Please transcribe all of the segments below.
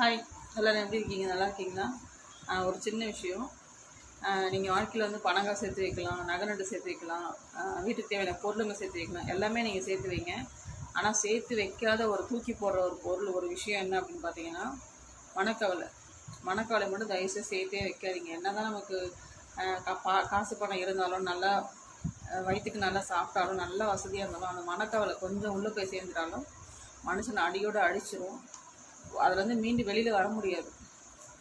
Hi, எல்லோரும் எப்படி இருக்கீங்க? நல்லா இருக்கீங்களா? ஒரு சின்ன விஷயம். நீங்கள் வாழ்க்கையில் வந்து பணம் காசு சேர்த்து வைக்கலாம், நகை நட்டு சேர்த்து வைக்கலாம், வீட்டுக்கு தேவையான பொருளுங்க சேர்த்து வைக்கலாம், எல்லாமே நீங்கள் சேர்த்து வைங்க. ஆனால் சேர்த்து வைக்காத ஒரு தூக்கி போடுற ஒரு பொருள், ஒரு விஷயம் என்ன அப்படின்னு பார்த்தீங்கன்னா மனக்கவலை. மனக்கவலை மட்டும் தயவுசெய்து சேர்த்தே வைக்காதீங்க. என்ன தான் நமக்கு காசு பணம் இருந்தாலும், நல்லா வயிற்றுக்கு நல்லா சாப்பிட்டாலும், நல்ல வசதியாக இருந்தாலும், அந்த மனக்கவலை கொஞ்சம் உள்ளே போய் சேர்ந்துட்டாலும் மனுஷனை அடியோடு அடிச்சிடும். அதுலேருந்து மீண்டு வெளியில் வர முடியாது.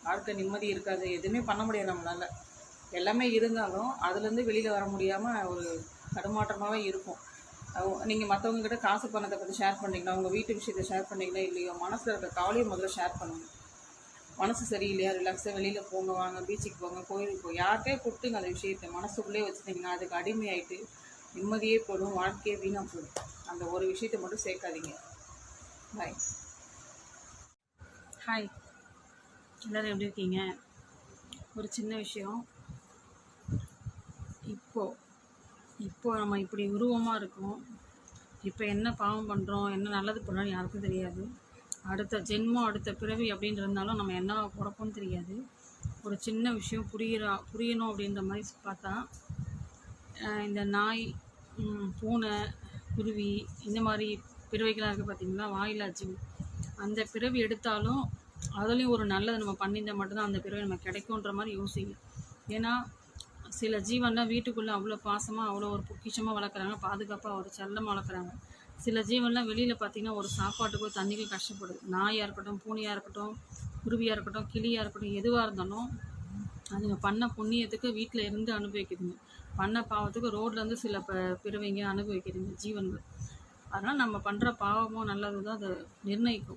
வாழ்க்கை நிம்மதி இருக்காது, எதுவுமே பண்ண முடியாது நம்மளால். எல்லாமே இருந்தாலும் அதுலேருந்து வெளியில் வர முடியாமல் ஒரு தடுமாற்றமாகவே இருக்கும். நீங்கள் மற்றவங்கக்கிட்ட காசு பணத்தை பற்றி ஷேர் பண்ணிங்கன்னா, உங்கள் வீட்டு விஷயத்தை ஷேர் பண்ணிங்கன்னா இல்லையோ, மனசில் இருக்க கவலையை முதல்ல ஷேர் பண்ணுங்கள். மனசு சரியில்லையா, ரிலாக்ஸாக வெளியில் போங்க, வாங்க, பீச்சுக்கு போங்க, கோயிலுக்கு போங்க, யார்கிட்டே கொடுத்துங்க அந்த விஷயத்தை. மனசுக்குள்ளே வச்சுட்டிங்கன்னா அதுக்கு அடிமையாயிட்டு நிம்மதியே போடும், வாழ்க்கையே வீணாக போடும். அந்த ஒரு விஷயத்தை மட்டும் சேர்க்காதீங்க. பாய். ஹாய், எல்லோரும் எப்படி இருக்கீங்க? ஒரு சின்ன விஷயம். இப்போ நம்ம இப்படி உருவமாக இருக்கோம். இப்போ என்ன பாவம் பண்ணுறோம், என்ன நல்லது பண்ணுறோன்னு யாருக்கும் தெரியாது. அடுத்த ஜென்மம், அடுத்த பிறவி அப்படின்னு இருந்தாலும் நம்ம என்ன பிறப்போன்னு தெரியாது. ஒரு சின்ன விஷயம் புரியணும் அப்படின்ற மாதிரி பார்த்தா, இந்த நாய், பூனை, குருவி, இந்த மாதிரி பிறவைகளாக இருக்குது பார்த்தீங்களா, வாயிலாச்சு. அந்த பிறவி எடுத்தாலும் அதுலேயும் ஒரு நல்லது நம்ம பண்ணியிருந்தால் மட்டும்தான் அந்த பிறவி நம்ம கிடைக்குன்ற மாதிரி யோசிங்க. ஏன்னா சில ஜீவன்லாம் வீட்டுக்குள்ளே அவ்வளோ பாசமாக, அவ்வளோ ஒரு பொக்கிஷமாக வளர்க்குறாங்க, பாதுகாப்பாக ஒரு செல்லமாக வளர்க்குறாங்க. சில ஜீவன்லாம் வெளியில் பார்த்திங்கன்னா ஒரு சாப்பாட்டுக்கோ தண்ணிக்கோ கஷ்டப்படுது. நாயாக இருக்கட்டும், பூனையாக இருக்கட்டும், குருவியாக இருக்கட்டும், கிளியாக இருக்கட்டும், எதுவாக இருந்தாலும் அதுங்க பண்ண புண்ணியத்துக்கு வீட்டில் இருந்து அனுபவிக்குதுங்க, பண்ண பாவத்துக்கு ரோட்லேருந்து சில பிறவைங்க அனுபவிக்குதுங்க ஜீவன்கள். அதனால் நம்ம பண்ணுற பாவமோ நல்லது தான் அதை நிர்ணயிக்கும்.